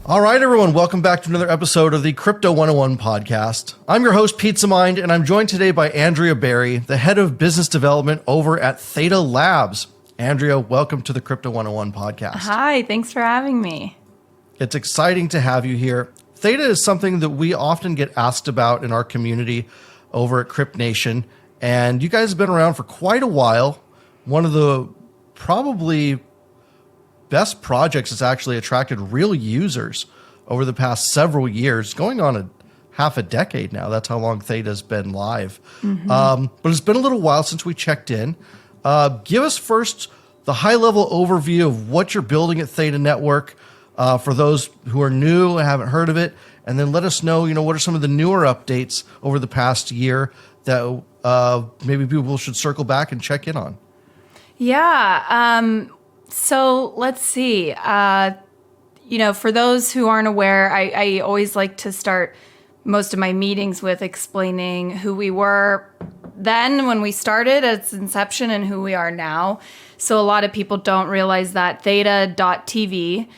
All right, everyone, welcome back to another episode of the Crypto 101 podcast. I'm your host, Pizza Mind, and I'm joined today by Andrea Berry, the head of business development over at Theta Labs. Andrea, welcome to the Crypto 101 podcast. Hi, thanks for having me. It's exciting to have you here. Theta is something that we often get asked about in our community over at Crypt Nation, and you guys have been around for quite a while. One of the probably best projects that's actually attracted real users over the past several years, going on half a decade now. That's how long Theta's been live. But it's been a little while since we checked in. Give us first the high-level overview of what you're building at Theta Network for those who are new and haven't heard of it, and then let us know, what are some of the newer updates over the past year that maybe people should circle back and check in on. Yeah. So let's see. For those who aren't aware, I always like to start most of my meetings with explaining who we were then when we started at its inception and who we are now. So a lot of people don't realize that Theta.tv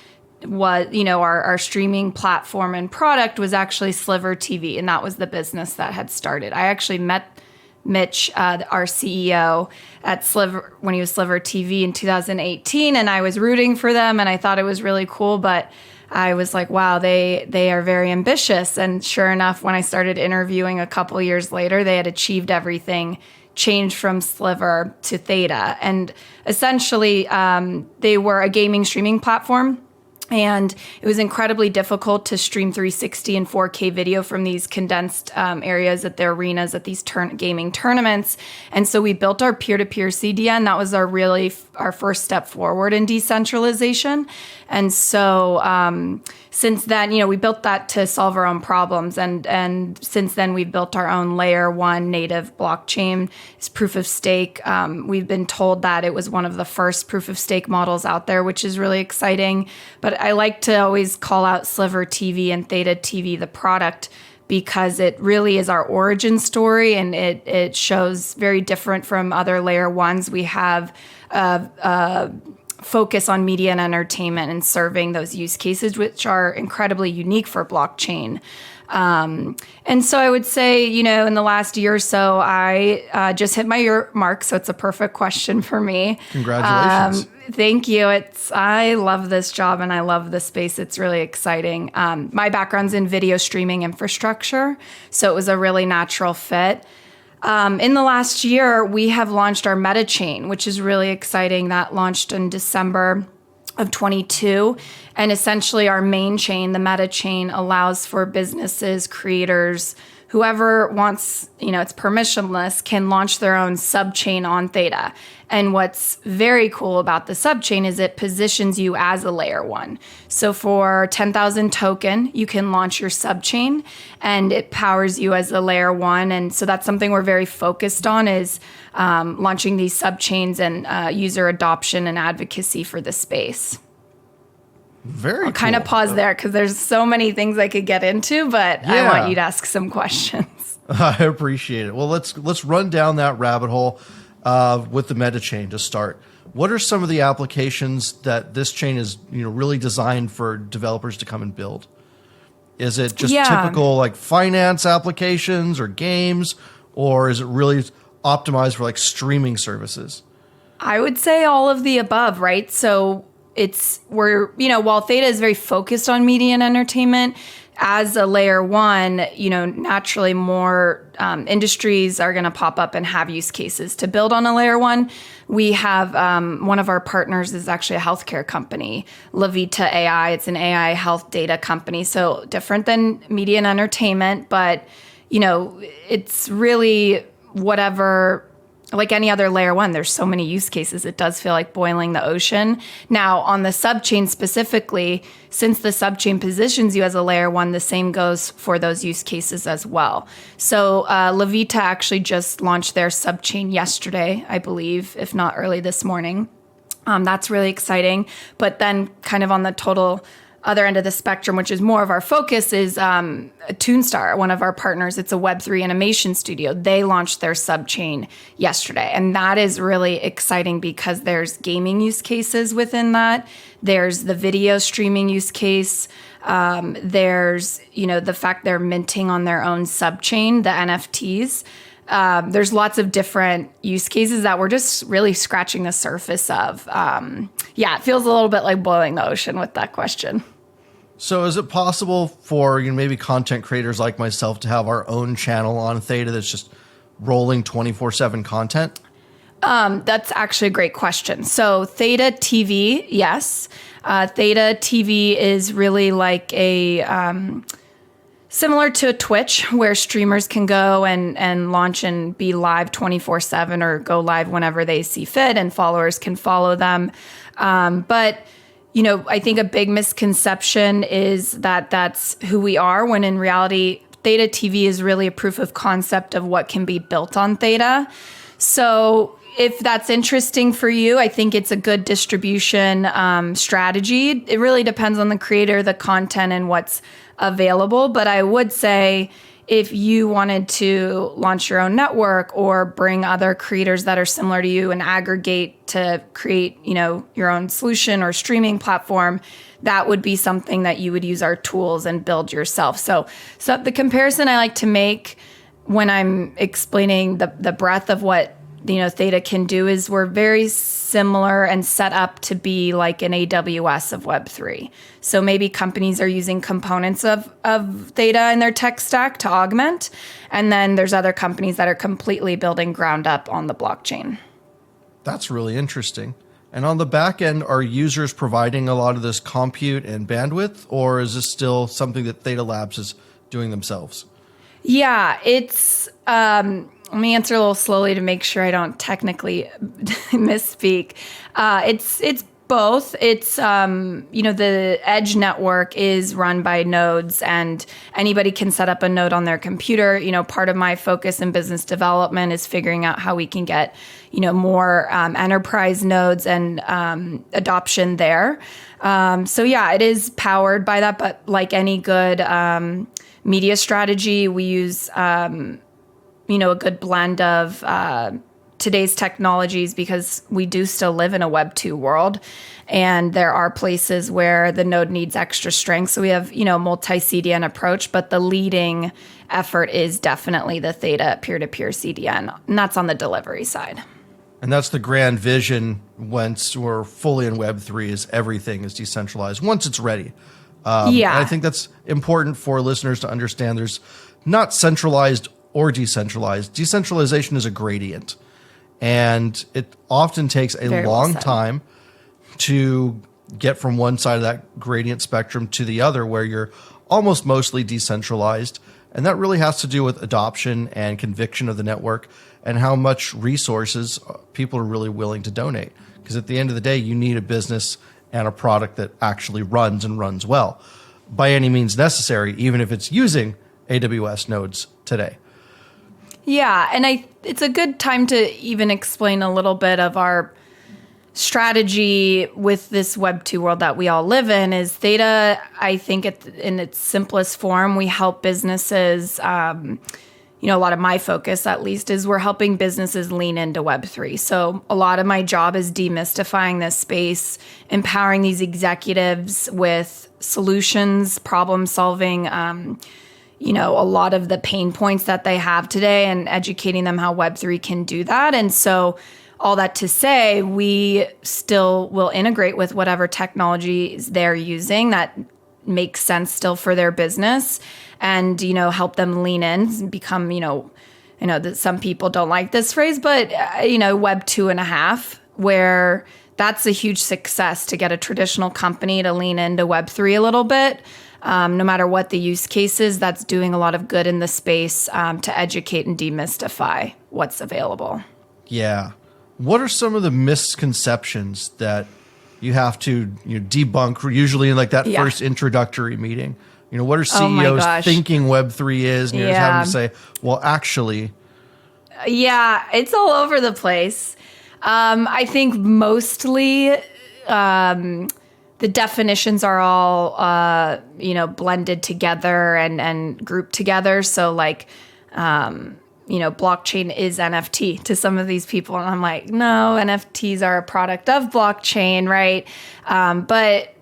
was, our streaming platform and product was actually Sliver TV, and that was the business that had started. I actually met Mitch, our CEO, at Sliver when he was Sliver TV in 2018, and I was rooting for them, and I thought it was really cool. But I was like, wow, they are very ambitious. And sure enough, when I started interviewing a couple years later, they had achieved everything, changed from Sliver to Theta, and essentially they were a gaming streaming platform. And it was incredibly difficult to stream 360 and 4K video from these condensed areas at their arenas at these gaming tournaments. And so we built our peer-to-peer CDN. That was our first step forward in decentralization. And so since then, we built that to solve our own problems. And since then, we've built our own layer 1 native blockchain. It's proof of stake. We've been told that it was one of the first proof of stake models out there, which is really exciting. But I like to always call out Sliver TV and Theta TV, the product, because it really is our origin story, and it shows very different from other layer ones. We have focus on media and entertainment and serving those use cases, which are incredibly unique for blockchain. And so I would say, in the last year or so, I just hit my year mark. So it's a perfect question for me. Congratulations. Thank you. I love this job and I love this space. It's really exciting. My background's in video streaming infrastructure, so it was a really natural fit. In the last year, we have launched our meta chain, which is really exciting. That launched in December of 22. And essentially our main chain, the meta chain, allows for businesses, creators, whoever wants, it's permissionless, can launch their own subchain on Theta. And what's very cool about the subchain is it positions you as a layer 1. So for 10,000 token, you can launch your subchain and it powers you as a layer 1. And so that's something we're very focused on, is launching these subchains and user adoption and advocacy for the space. Very I'll kind of pause there because there's so many things I could get into, but I want you to ask some questions. I appreciate it. Well, let's run down that rabbit hole with the meta chain to start. What are some of the applications that this chain is really designed for developers to come and build? Is it just typical like finance applications or games, or is it really optimized for like streaming services? I would say all of the above, right? So while Theta is very focused on media and entertainment, as a layer 1, naturally more industries are going to pop up and have use cases to build on a layer 1. We have one of our partners is actually a healthcare company, Levita AI. It's an AI health data company, so different than media and entertainment, but it's really whatever. Like any other layer 1, there's so many use cases. It does feel like boiling the ocean. Now, on the subchain specifically, since the subchain positions you as a layer 1, the same goes for those use cases as well. So Levita actually just launched their subchain yesterday, I believe, if not early this morning. That's really exciting. But then kind of on the total other end of the spectrum, which is more of our focus, is Toonstar, one of our partners. It's a Web3 animation studio. They launched their subchain yesterday. And that is really exciting because there's gaming use cases within that. There's the video streaming use case. There's, the fact they're minting on their own subchain, the NFTs. There's lots of different use cases that we're just really scratching the surface of. It feels a little bit like boiling the ocean with that question. So is it possible for maybe content creators like myself to have our own channel on Theta that's just rolling 24/7 content? That's actually a great question. So Theta TV, yes. Theta TV is really like similar to Twitch, where streamers can go and launch and be live 24/7 or go live whenever they see fit, and followers can follow them. But I think a big misconception is that that's who we are, when in reality, Theta TV is really a proof of concept of what can be built on Theta. So if that's interesting for you, I think it's a good distribution strategy. It really depends on the creator, the content, and what's available. But I would say if you wanted to launch your own network or bring other creators that are similar to you and aggregate to create, your own solution or streaming platform, that would be something that you would use our tools and build yourself. So the comparison I like to make when I'm explaining the breadth of what Theta can do is we're very similar and set up to be like an AWS of Web3. So maybe companies are using components of Theta in their tech stack to augment. And then there's other companies that are completely building ground up on the blockchain. That's really interesting. And on the back end, are users providing a lot of this compute and bandwidth, or is this still something that Theta Labs is doing themselves? Yeah, it's... let me answer a little slowly to make sure I don't technically misspeak. It's both. It's, the edge network is run by nodes, and anybody can set up a node on their computer. Part of my focus in business development is figuring out how we can get, more enterprise nodes and adoption there. It is powered by that, but like any good media strategy, we use a good blend of today's technologies, because we do still live in a Web 2 world, and there are places where the node needs extra strength. So we have, multi-CDN approach, but the leading effort is definitely the Theta peer-to-peer CDN, and that's on the delivery side. And that's the grand vision once we're fully in Web 3, is everything is decentralized once it's ready. And I think that's important for listeners to understand. There's not centralized or decentralized. Decentralization is a gradient, and it often takes a long time to get from one side of that gradient spectrum to the other, where you're almost mostly decentralized. And that really has to do with adoption and conviction of the network and how much resources people are really willing to donate. Because at the end of the day, you need a business and a product that actually runs and runs well by any means necessary, even if it's using AWS nodes today. Yeah, and it's a good time to even explain a little bit of our strategy with this Web 2 world that we all live in. Is Theta, I think in its simplest form, we help businesses, a lot of my focus at least is we're helping businesses lean into Web 3. So a lot of my job is demystifying this space, empowering these executives with solutions, problem solving, a lot of the pain points that they have today, and educating them how Web3 can do that. And so all that to say, we still will integrate with whatever technologies they're using that makes sense still for their business, and, help them lean in and become, I know that some people don't like this phrase, but, Web 2.5, where that's a huge success to get a traditional company to lean into Web 3 a little bit. No matter what the use case is, that's doing a lot of good in the space to educate and demystify what's available. Yeah. What are some of the misconceptions that you have to debunk, usually in like that first introductory meeting? What are CEOs thinking Web3 is? And you're just having to say, well, actually. Yeah, it's all over the place. I think mostly the definitions are all, blended together and grouped together. So like, blockchain is NFT to some of these people. And I'm like, no, NFTs are a product of blockchain, right? But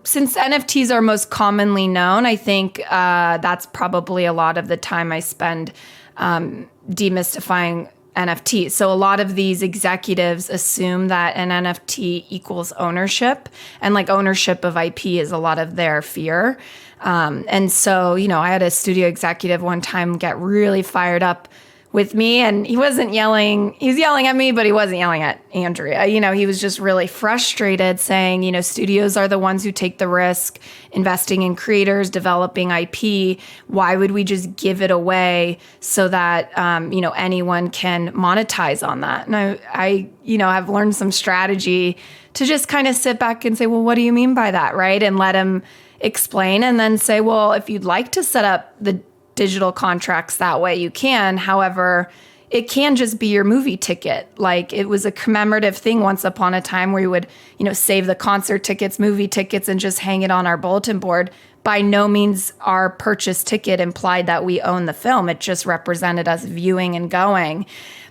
since NFTs are most commonly known, I think that's probably a lot of the time I spend demystifying NFTs. So a lot of these executives assume that an NFT equals ownership, and like ownership of IP is a lot of their fear. And so, I had a studio executive one time get really fired up with me, and he wasn't yelling. He was yelling at me, but he wasn't yelling at Andrea. He was just really frustrated, saying, studios are the ones who take the risk, investing in creators, developing IP. Why would we just give it away so that, anyone can monetize on that? And I have learned some strategy to just kind of sit back and say, well, what do you mean by that, right? And let him explain, and then say, well, if you'd like to set up the digital contracts that way, you can. However, it can just be your movie ticket. Like, it was a commemorative thing once upon a time where you would, save the concert tickets, movie tickets, and just hang it on our bulletin board. By no means our purchase ticket implied that we own the film. It just represented us viewing and going.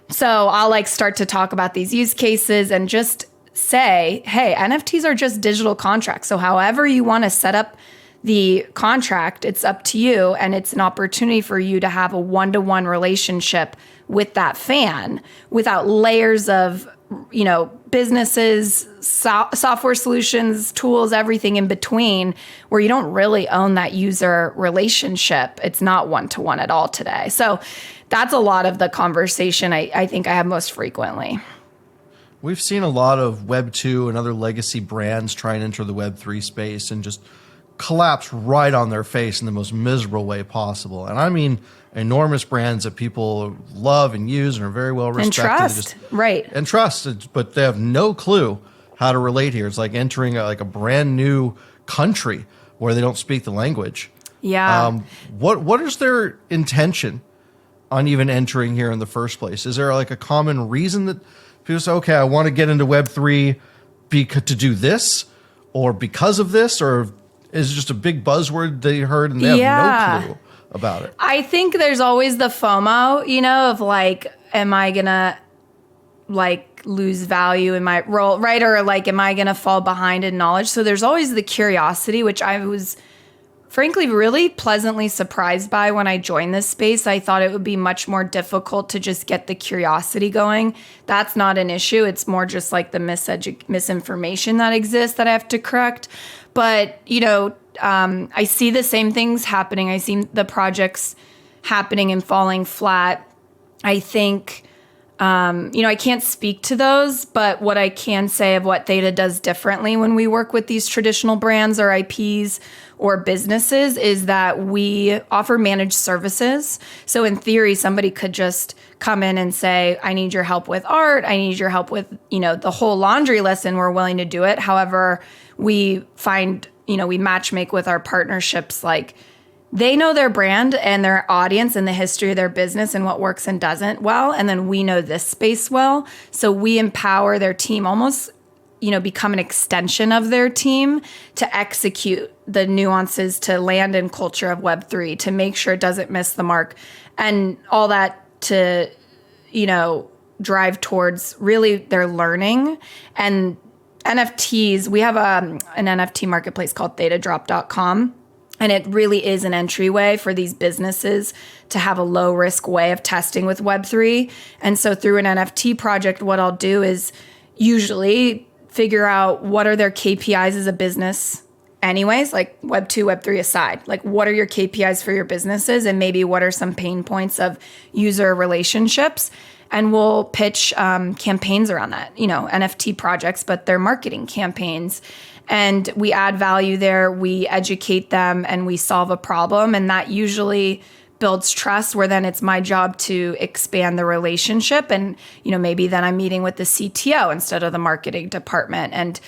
So I'll start to talk about these use cases and just say, hey, NFTs are just digital contracts. So however you want to set up the contract, it's up to you. And it's an opportunity for you to have a one-to-one relationship with that fan without layers of, businesses, software solutions, tools, everything in between, where you don't really own that user relationship. It's not one-to-one at all today. So that's a lot of the conversation I think I have most frequently. We've seen a lot of Web 2 and other legacy brands try and enter the Web 3 space and just collapse right on their face in the most miserable way possible. And I mean enormous brands that people love and use and are very well respected. And trust, right. And trust, but they have no clue how to relate here. It's like entering a brand new country where they don't speak the language. Yeah. What is their intention on even entering here in the first place? Is there a common reason that people say, okay, I want to get into Web3 to do this, or because of this, or is it just a big buzzword they heard and they have no clue about it? I think there's always the FOMO, of am I going to lose value in my role, right? Or am I going to fall behind in knowledge? So there's always the curiosity, which I was frankly really pleasantly surprised by when I joined this space. I thought it would be much more difficult to just get the curiosity going. That's not an issue. It's more just the misinformation that exists that I have to correct. But, I see the same things happening. I see the projects happening and falling flat. I think, I can't speak to those, but what I can say of what Theta does differently when we work with these traditional brands or IPs or businesses is that we offer managed services. So in theory, somebody could just come in and say, I need your help with art. I need your help with, the whole laundry list, and we're willing to do it. However, we find, we matchmake with our partnerships, they know their brand and their audience and the history of their business and what works and doesn't well. And then we know this space well. So we empower their team, almost, become an extension of their team to execute the nuances to land and culture of Web3, to make sure it doesn't miss the mark, and all that to, drive towards really their learning. And NFTs, we have an NFT marketplace called thetadrop.com. And it really is an entryway for these businesses to have a low risk way of testing with Web3. And so through an NFT project, what I'll do is usually figure out what are their KPIs as a business anyways, Web 2, Web 3 aside. What are your KPIs for your businesses, and maybe what are some pain points of user relationships? And we'll pitch campaigns around that, NFT projects, but they're marketing campaigns. And we add value there, we educate them, and we solve a problem. And that usually builds trust, where then it's my job to expand the relationship. And, maybe then I'm meeting with the CTO instead of the marketing department. And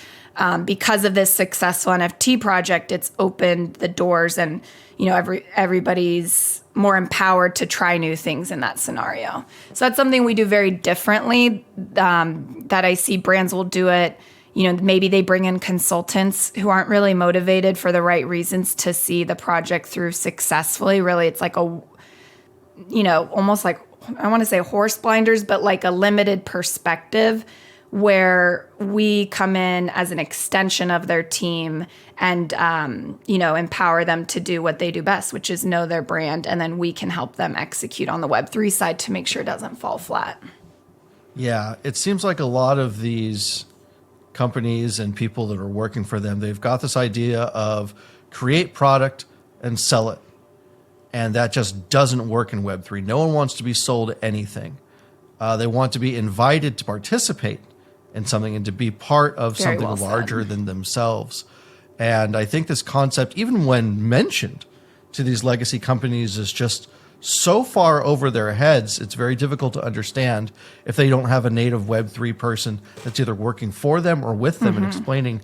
because of this successful NFT project, it's opened the doors, and, everybody's more empowered to try new things in that scenario. So that's something we do very differently, that I see brands will do it, maybe they bring in consultants who aren't really motivated for the right reasons to see the project through successfully. Really, it's like almost like, I want to say horse blinders, but like a limited perspective where we come in as an extension of their team and, empower them to do what they do best, which is know their brand. And then we can help them execute on the Web3 side to make sure it doesn't fall flat. Yeah, it seems like a lot of these companies and people that are working for them, they've got this idea of create product and sell it. And that just doesn't work in Web3. No one wants to be sold anything. They want to be invited to participate in something and to be part of Very something well larger said. than themselves. And I think this concept, even when mentioned to these legacy companies, is just so far over their heads, it's very difficult to understand if they don't have a native Web3 person that's either working for them or with them and explaining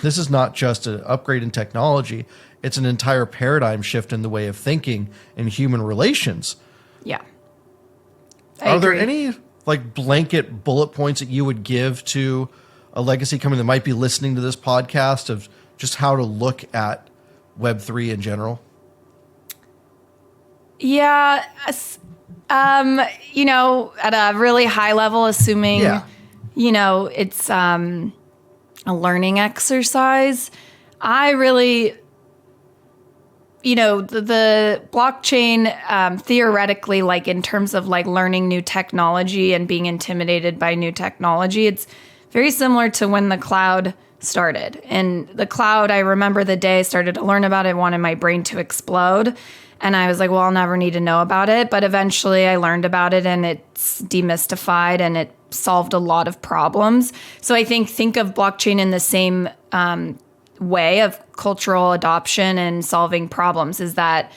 this is not just an upgrade in technology, it's an entire paradigm shift in the way of thinking in human relations. Yeah. Are there any like blanket bullet points that you would give to a legacy company that might be listening to this podcast of just how to look at Web3 in general? Yeah. At a really high level, assuming, it's a learning exercise, I really, the blockchain, theoretically, like in terms of like learning new technology and being intimidated by new technology, it's very similar to when the cloud started. And the cloud, I remember the day I started to learn about it, I wanted my brain to explode. And I was like, well, I'll never need to know about it. But eventually I learned about it and it's demystified and it solved a lot of problems. So I think of blockchain in the same way of cultural adoption and solving problems, is that,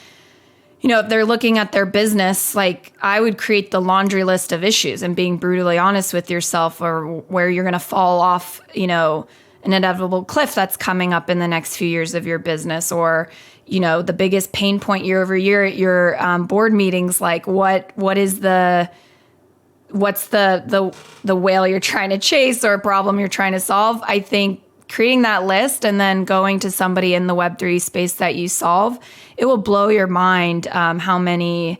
if they're looking at their business, like I would create the laundry list of issues and being brutally honest with yourself, or where you're going to fall off, an inevitable cliff that's coming up in the next few years of your business, or, the biggest pain point year over year at your board meetings, like what's the whale you're trying to chase or a problem you're trying to solve. I think creating that list and then going to somebody in the Web3 space that you solve, it will blow your mind how much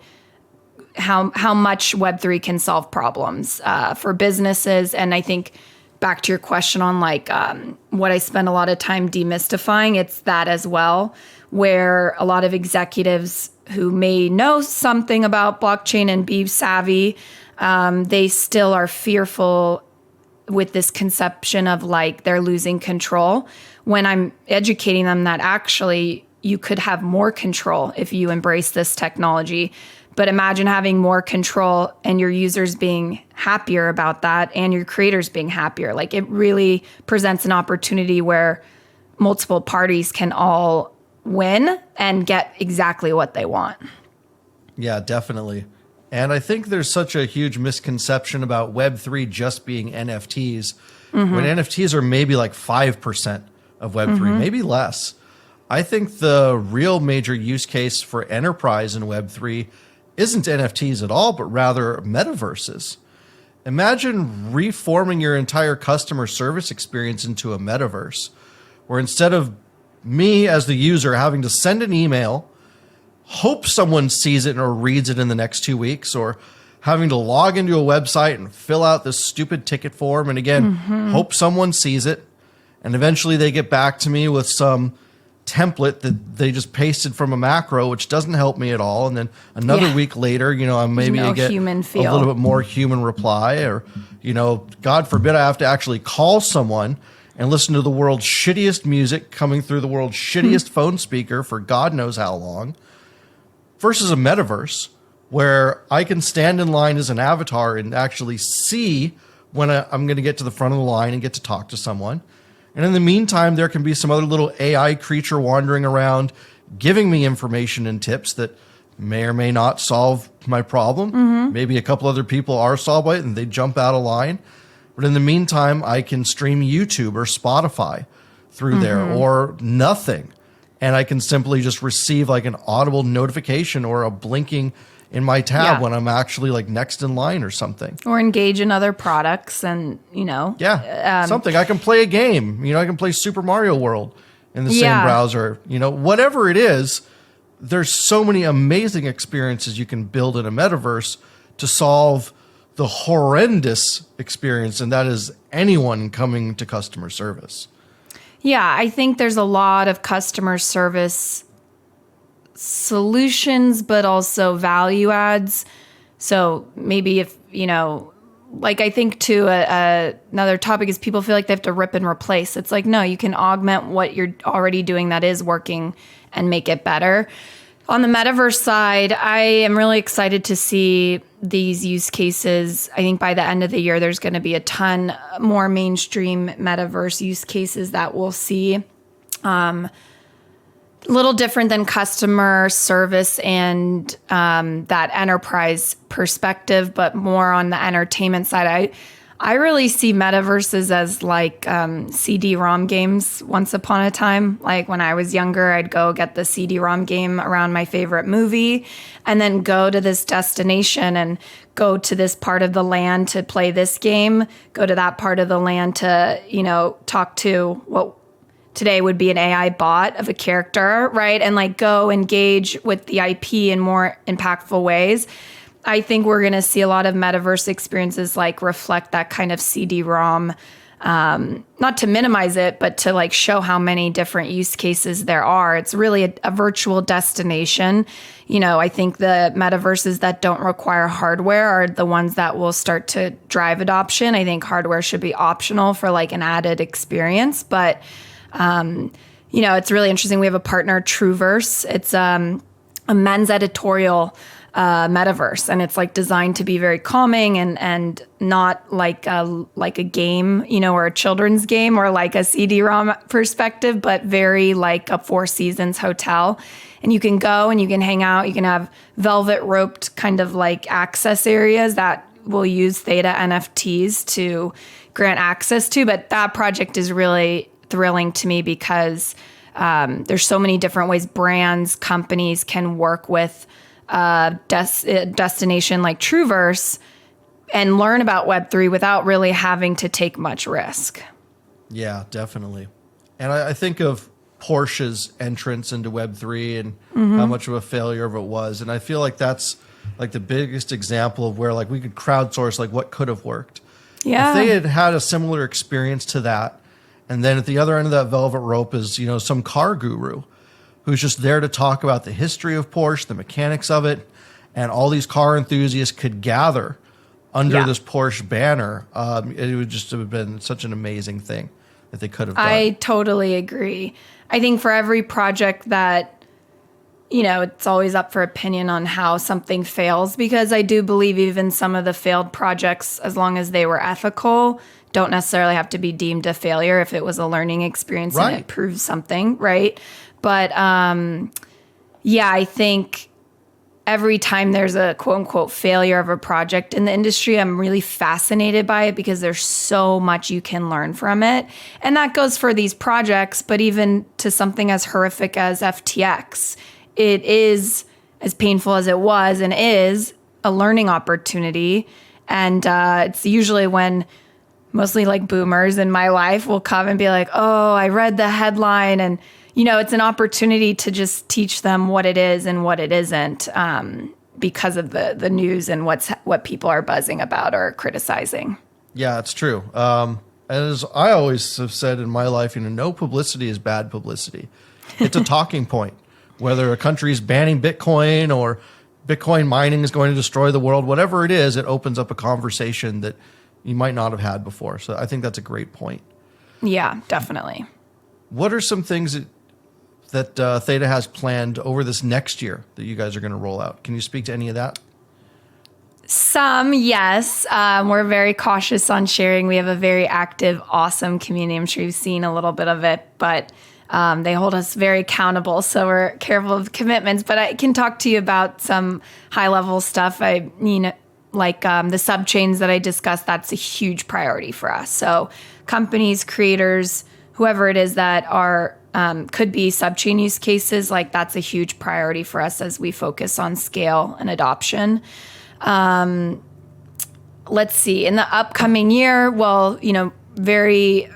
Web3 can solve problems for businesses. And I think back to your question on like what I spend a lot of time demystifying, it's that as well, where a lot of executives who may know something about blockchain and be savvy, they still are fearful with this conception of like they're losing control, when I'm educating them that actually you could have more control if you embrace this technology. But imagine having more control and your users being happier about that and your creators being happier. Like it really presents an opportunity where multiple parties can all win and get exactly what they want. Yeah, definitely. And I think there's such a huge misconception about Web3 just being NFTs, when NFTs are maybe like 5% of Web3, maybe less. I think the real major use case for enterprise in Web3 isn't NFTs at all, but rather metaverses. Imagine reforming your entire customer service experience into a metaverse, where instead of me as the user having to send an email, hope someone sees it or reads it in the next 2 weeks, or having to log into a website and fill out this stupid ticket form, and again, hope someone sees it, and eventually they get back to me with some template that they just pasted from a macro, which doesn't help me at all. And then another week later, I get human a feel. little bit more human reply, or, God forbid I have to actually call someone and listen to the world's shittiest music coming through the world's shittiest phone speaker for God knows how long, versus a metaverse where I can stand in line as an avatar and actually see when I'm going to get to the front of the line and get to talk to someone. And in the meantime, there can be some other little AI creature wandering around giving me information and tips that may or may not solve my problem. Maybe a couple other people are solved by it and they jump out of line. But in the meantime, I can stream YouTube or Spotify through there, or nothing. And I can simply just receive like an audible notification or a blinking in my tab Yeah. when I'm actually like next in line or something. Or engage in other products and, Yeah, something. I can play a game. I can play Super Mario World in the same Yeah. browser. Whatever it is, there's so many amazing experiences you can build in a metaverse to solve the horrendous experience, and that is anyone coming to customer service. Yeah, I think there's a lot of customer service solutions, but also value adds. So maybe if, I think too, another topic is people feel like they have to rip and replace. It's like, no, you can augment what you're already doing that is working and make it better. On the metaverse side, I am really excited to see these use cases. I think by the end of the year, there's going to be a ton more mainstream metaverse use cases that we'll see. A little different than customer service and that enterprise perspective, but more on the entertainment side. I really see metaverses as like CD-ROM games once upon a time. Like when I was younger, I'd go get the CD-ROM game around my favorite movie and then go to this destination and go to this part of the land to play this game, go to that part of the land to, talk to what today would be an AI bot of a character, right? And like go engage with the IP in more impactful ways. I think we're going to see a lot of metaverse experiences like reflect that kind of CD-ROM, not to minimize it, but to like show how many different use cases there are. It's really a virtual destination. I think the metaverses that don't require hardware are the ones that will start to drive adoption. I think hardware should be optional for like an added experience, but it's really interesting. We have a partner, Trueverse. It's a men's editorial metaverse, and it's like designed to be very calming and not like a game, or a children's game or like a CD-ROM perspective, but very like a Four Seasons hotel. And you can go and you can hang out. You can have velvet roped kind of like access areas that will use Theta NFTs to grant access to. But that project is really thrilling to me because there's so many different ways brands, companies can work with destination like Trueverse and learn about Web3 without really having to take much risk. Yeah, definitely. And I think of Porsche's entrance into Web3 and how much of a failure of it was. And I feel like that's like the biggest example of where like we could crowdsource like what could have worked. Yeah. If they had had a similar experience to that, and then at the other end of that velvet rope is, some car guru who's just there to talk about the history of Porsche, the mechanics of it, and all these car enthusiasts could gather under this Porsche banner. It would just have been such an amazing thing that they could have done. I totally agree. I think for every project that, it's always up for opinion on how something fails, because I do believe even some of the failed projects, as long as they were ethical, don't necessarily have to be deemed a failure if it was a learning experience and it proves something, right? But I think every time there's a quote unquote failure of a project in the industry, I'm really fascinated by it because there's so much you can learn from it. And that goes for these projects, but even to something as horrific as FTX, it is, as painful as it was and is, a learning opportunity. And it's usually when mostly like boomers in my life will come and be like, oh, I read the headline, and it's an opportunity to just teach them what it is and what it isn't because of the news and what people are buzzing about or criticizing. Yeah, it's true. As I always have said in my life, no publicity is bad publicity. It's a talking point. Whether a country is banning Bitcoin or Bitcoin mining is going to destroy the world, whatever it is, it opens up a conversation that you might not have had before. So I think that's a great point. Yeah, definitely. What are some things that Theta has planned over this next year that you guys are going to roll out? Can you speak to any of that? Some, yes. We're very cautious on sharing. We have a very active, awesome community. I'm sure you've seen a little bit of it, but they hold us very accountable. So we're careful of commitments. But I can talk to you about some high-level stuff. Like the subchains that I discussed, that's a huge priority for us. So companies, creators, whoever it is that are could be subchain use cases. Like that's a huge priority for us as we focus on scale and adoption. Let's see, in the upcoming year, well, very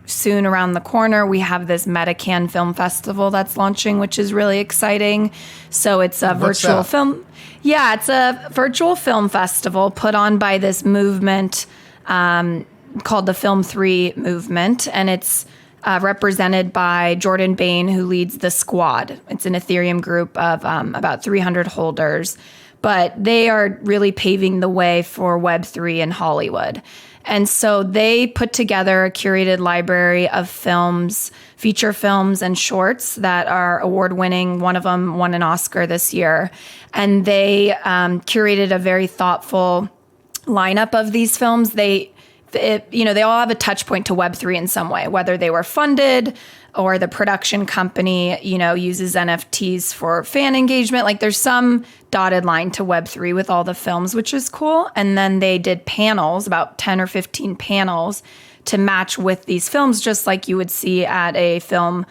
soon around the corner, we have this MetaCan Film Festival that's launching, which is really exciting. So it's a virtual film. Yeah, it's a virtual film festival put on by this movement called the Film 3 movement. And it's represented by Jordan Bain, who leads the Squad. It's an Ethereum group of about 300 holders. But they are really paving the way for Web3 in Hollywood. And so they put together a curated library of films, feature films and shorts that are award-winning. One of them won an Oscar this year. And they curated a very thoughtful lineup of these films. They all have a touch point to Web3 in some way, whether they were funded or the production company, uses NFTs for fan engagement. Like there's some dotted line to Web3 with all the films, which is cool. And then they did panels, about 10 or 15 panels to match with these films, just like you would see at a film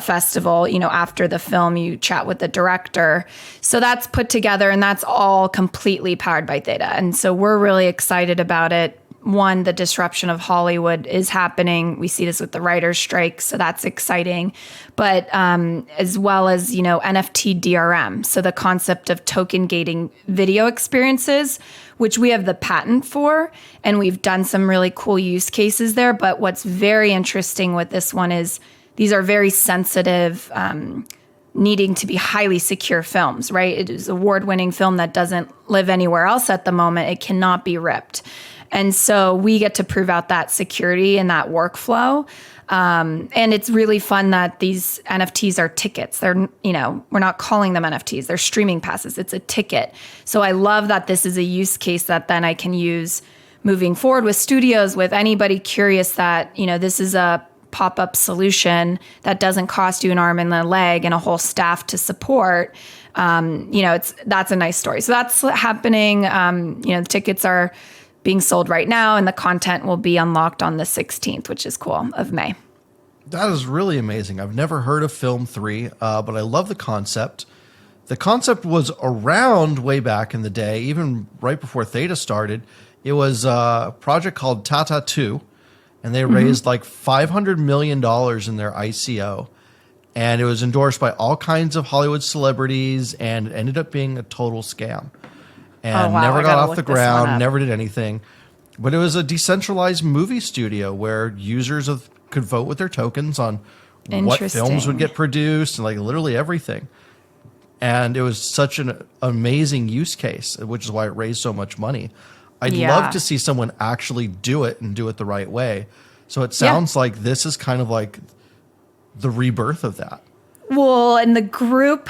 festival. After the film, you chat with the director. So that's put together and that's all completely powered by Theta. And so we're really excited about it. One, the disruption of Hollywood is happening. We see this with the writers' strike, so that's exciting. But as well as, NFT DRM, so the concept of token gating video experiences, which we have the patent for, and we've done some really cool use cases there. But what's very interesting with this one is these are very sensitive, needing to be highly secure films, right? It is an award-winning film that doesn't live anywhere else at the moment. It cannot be ripped. And so we get to prove out that security and that workflow. And it's really fun that these NFTs are tickets. They're, we're not calling them NFTs. They're streaming passes. It's a ticket. So I love that this is a use case that then I can use moving forward with studios, with anybody curious that, this is a pop-up solution that doesn't cost you an arm and a leg and a whole staff to support. That's a nice story. So that's happening. The tickets are being sold right now, and the content will be unlocked on the 16th, which is cool, of May. That is really amazing. I've never heard of Film 3, but I love the concept. The concept was around way back in the day, even right before Theta started. It was a project called Tata 2, and they raised like $500 million in their ICO. And it was endorsed by all kinds of Hollywood celebrities and ended up being a total scam. And never got off the ground, never did anything. But it was a decentralized movie studio where users could vote with their tokens on what films would get produced and like literally everything. And it was such an amazing use case, which is why it raised so much money. I'd love to see someone actually do it and do it the right way. So it sounds like this is kind of like the rebirth of that. Well, and the group...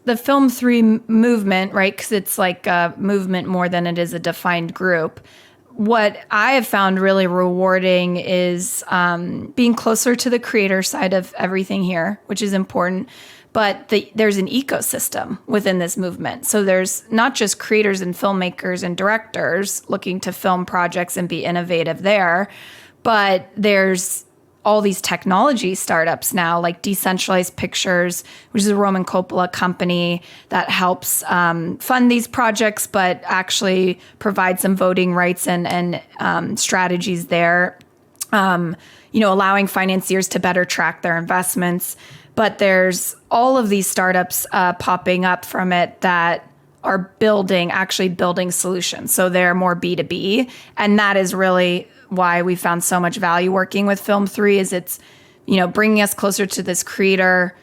the Film 3 movement, right? Because it's like a movement more than it is a defined group. What I have found really rewarding is being closer to the creator side of everything here, which is important. But there's an ecosystem within this movement. So there's not just creators and filmmakers and directors looking to film projects and be innovative there, but there's all these technology startups now, like Decentralized Pictures, which is a Roman Coppola company that helps fund these projects, but actually provide some voting rights and strategies there, allowing financiers to better track their investments. But there's all of these startups popping up from it that are actually building solutions. So they're more B2B. And that is really why we found so much value working with Film 3 is it's, bringing us closer to this creator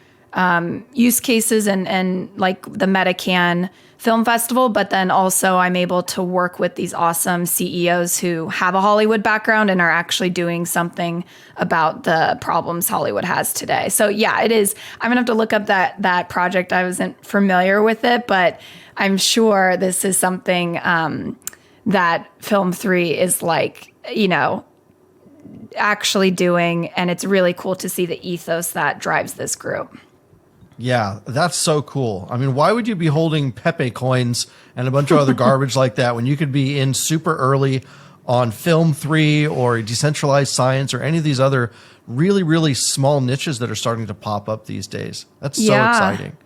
use cases and like the MetaCan Film Festival. But then also I'm able to work with these awesome CEOs who have a Hollywood background and are actually doing something about the problems Hollywood has today. So yeah, it is. I'm gonna have to look up that project. I wasn't familiar with it, but I'm sure this is something that Film 3 is like, actually doing. And it's really cool to see the ethos that drives this group. Yeah, that's so cool. I mean, why would you be holding Pepe coins and a bunch of other garbage like that when you could be in super early on Film 3 or Decentralized Science or any of these other really, really small niches that are starting to pop up these days. That's so Yeah. exciting.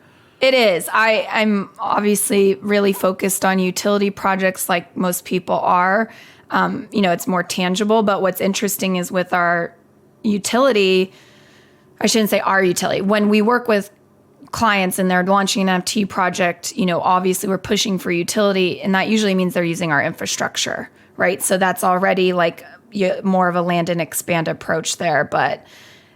It is. I'm obviously really focused on utility projects like most people are. It's more tangible, but what's interesting is with our utility, I shouldn't say our utility, when we work with clients and they're launching an NFT project, obviously we're pushing for utility, and that usually means they're using our infrastructure, right? So that's already like more of a land and expand approach there. But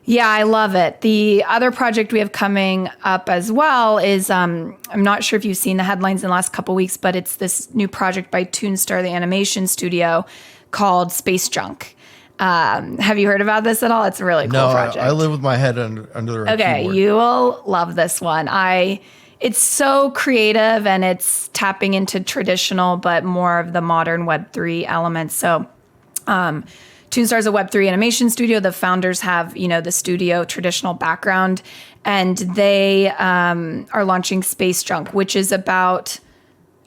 yeah, I love it. The other project we have coming up as well is, I'm not sure if you've seen the headlines in the last couple of weeks, but it's this new project by Toonstar, the animation studio, called Space Junk. Have you heard about this at all? It's a really cool project. I live with my head under a keyboard. You will love this one. It's so creative, and it's tapping into traditional, but more of the modern Web3 elements. So, Toonstar is a Web3 animation studio. The founders have, the studio traditional background, and they are launching Space Junk, which is about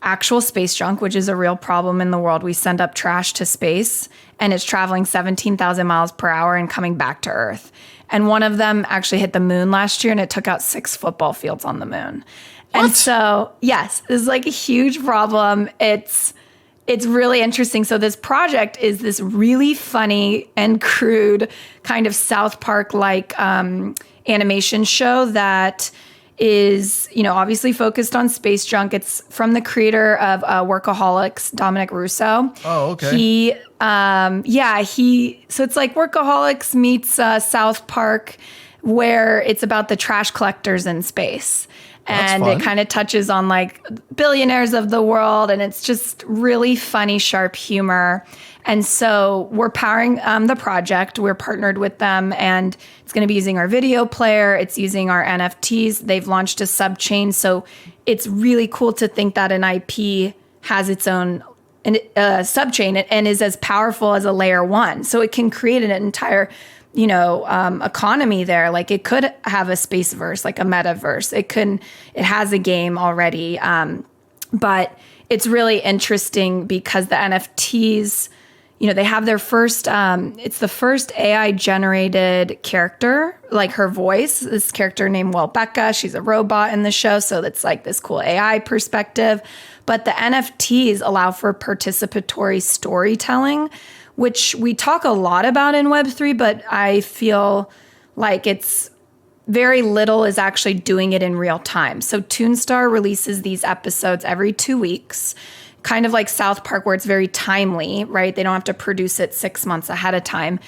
actual space junk, which is a real problem in the world. We send up trash to space, and it's traveling 17,000 miles per hour and coming back to Earth. And one of them actually hit the moon last year, and it took out 6 football fields on the moon. What? And so, yes, this is like a huge problem. It's really interesting. So this project is this really funny and crude kind of South Park-like animation show that is, obviously focused on space junk. It's from the creator of Workaholics, Dominic Russo. Oh, okay. So it's like Workaholics meets South Park, where it's about the trash collectors in space. And it kind of touches on like billionaires of the world, and it's just really funny, sharp humor. And so we're powering the project. We're partnered with them, and it's going to be using our video player. It's using our NFTs. They've launched a subchain. So it's really cool to think that an IP has its own subchain and is as powerful as a layer one. So it can create an entire economy there. Like it could have a space verse, like a metaverse. It has a game already. But it's really interesting because the NFTs, they have their first, it's the first AI generated character, like her voice, this character named Welbecca. She's a robot in the show. So it's like this cool AI perspective. But the NFTs allow for participatory storytelling, which we talk a lot about in Web3, but I feel like it's very little is actually doing it in real time. So Toonstar releases these episodes every 2 weeks, kind of like South Park, where it's very timely, right? They don't have to produce it 6 months ahead of time.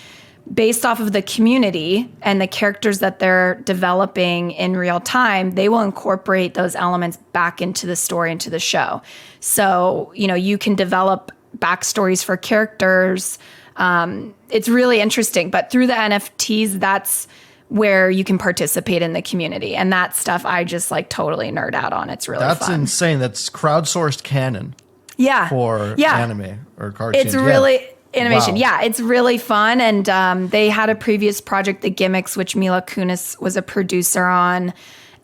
Based off of the community and the characters that they're developing in real time, they will incorporate those elements back into the story, into the show. So, you can develop backstories for characters. It's really interesting, but through the NFTs, that's where you can participate in the community. And that stuff I just like totally nerd out on. It's really fun. That's insane. That's crowdsourced canon. Yeah. For anime or cartoons. It's really animation. Wow. Yeah, it's really fun. And they had a previous project, The Gimmicks, which Mila Kunis was a producer on.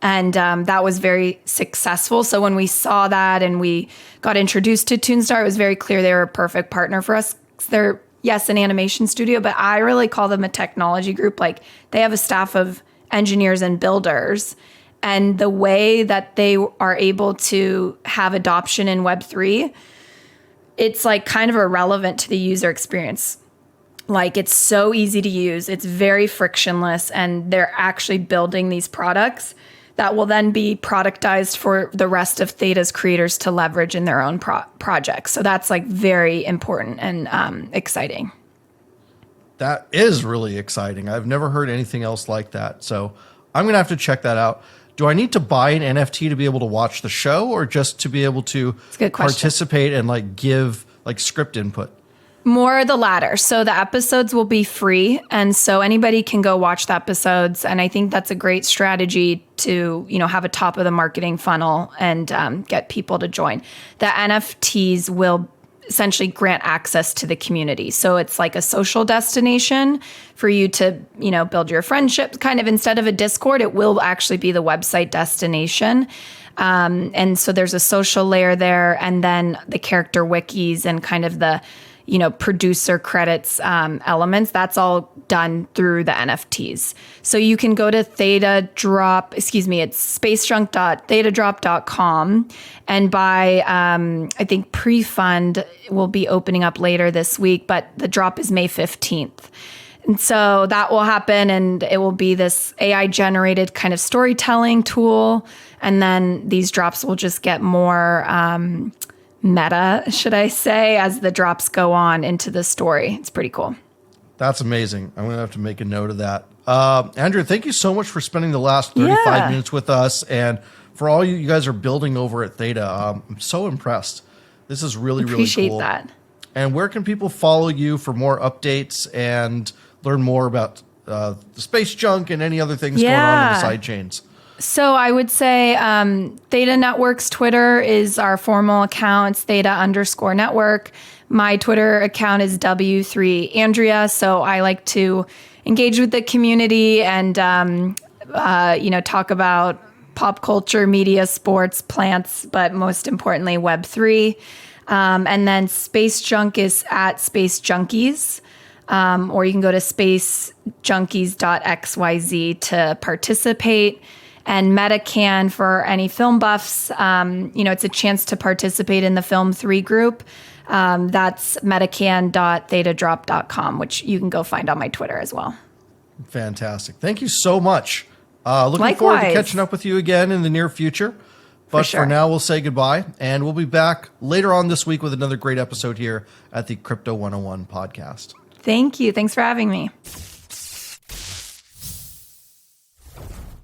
And that was very successful. So when we saw that and we got introduced to Toonstar, it was very clear they were a perfect partner for us. They're, yes, an animation studio, but I really call them a technology group. Like they have a staff of engineers and builders. And the way that they are able to have adoption in Web3, it's like kind of irrelevant to the user experience. Like it's so easy to use. It's very frictionless. And they're actually building these products that will then be productized for the rest of Theta's creators to leverage in their own projects. So that's like very important and exciting. That is really exciting. I've never heard anything else like that. So I'm going to have to check that out. Do I need to buy an NFT to be able to watch the show, or just to be able to participate and like give like script input? More the latter. So the episodes will be free. And so anybody can go watch the episodes. And I think that's a great strategy to, have a top of the marketing funnel and get people to join. The NFTs will essentially grant access to the community. So it's like a social destination for you to, build your friendships. Kind of instead of a Discord, it will actually be the website destination. And so there's a social layer there, and then the character wikis and kind of the producer credits elements. That's all done through the NFTs. So you can go to it's spacejunk.thetadrop.com and buy, I think pre-fund will be opening up later this week, but the drop is May 15th. And so that will happen, and it will be this AI-generated kind of storytelling tool. And then these drops will just get more meta, should I say, as the drops go on into the story. It's pretty cool. That's amazing. I'm going to have to make a note of that. Andrea, thank you so much for spending the last 35 minutes with us, and for all you guys are building over at Theta. I'm so impressed. This is really cool. Appreciate that. And where can people follow you for more updates and learn more about the space junk and any other things going on in the side chains? So I would say Theta Network's Twitter is our formal account. It's Theta_network. My Twitter account is W3Andrea. So I like to engage with the community and talk about pop culture, media, sports, plants, but most importantly, Web3. And then Space Junk is at Space Junkies. Or you can go to spacejunkies.xyz to participate. And MetaCan for any film buffs, it's a chance to participate in the Film 3 group. That's metacan.thetadrop.com, which you can go find on my Twitter as well. Fantastic. Thank you so much. Looking forward to catching up with you again in the near future. But for now, we'll say goodbye, and we'll be back later on this week with another great episode here at the Crypto 101 podcast. Thank you. Thanks for having me.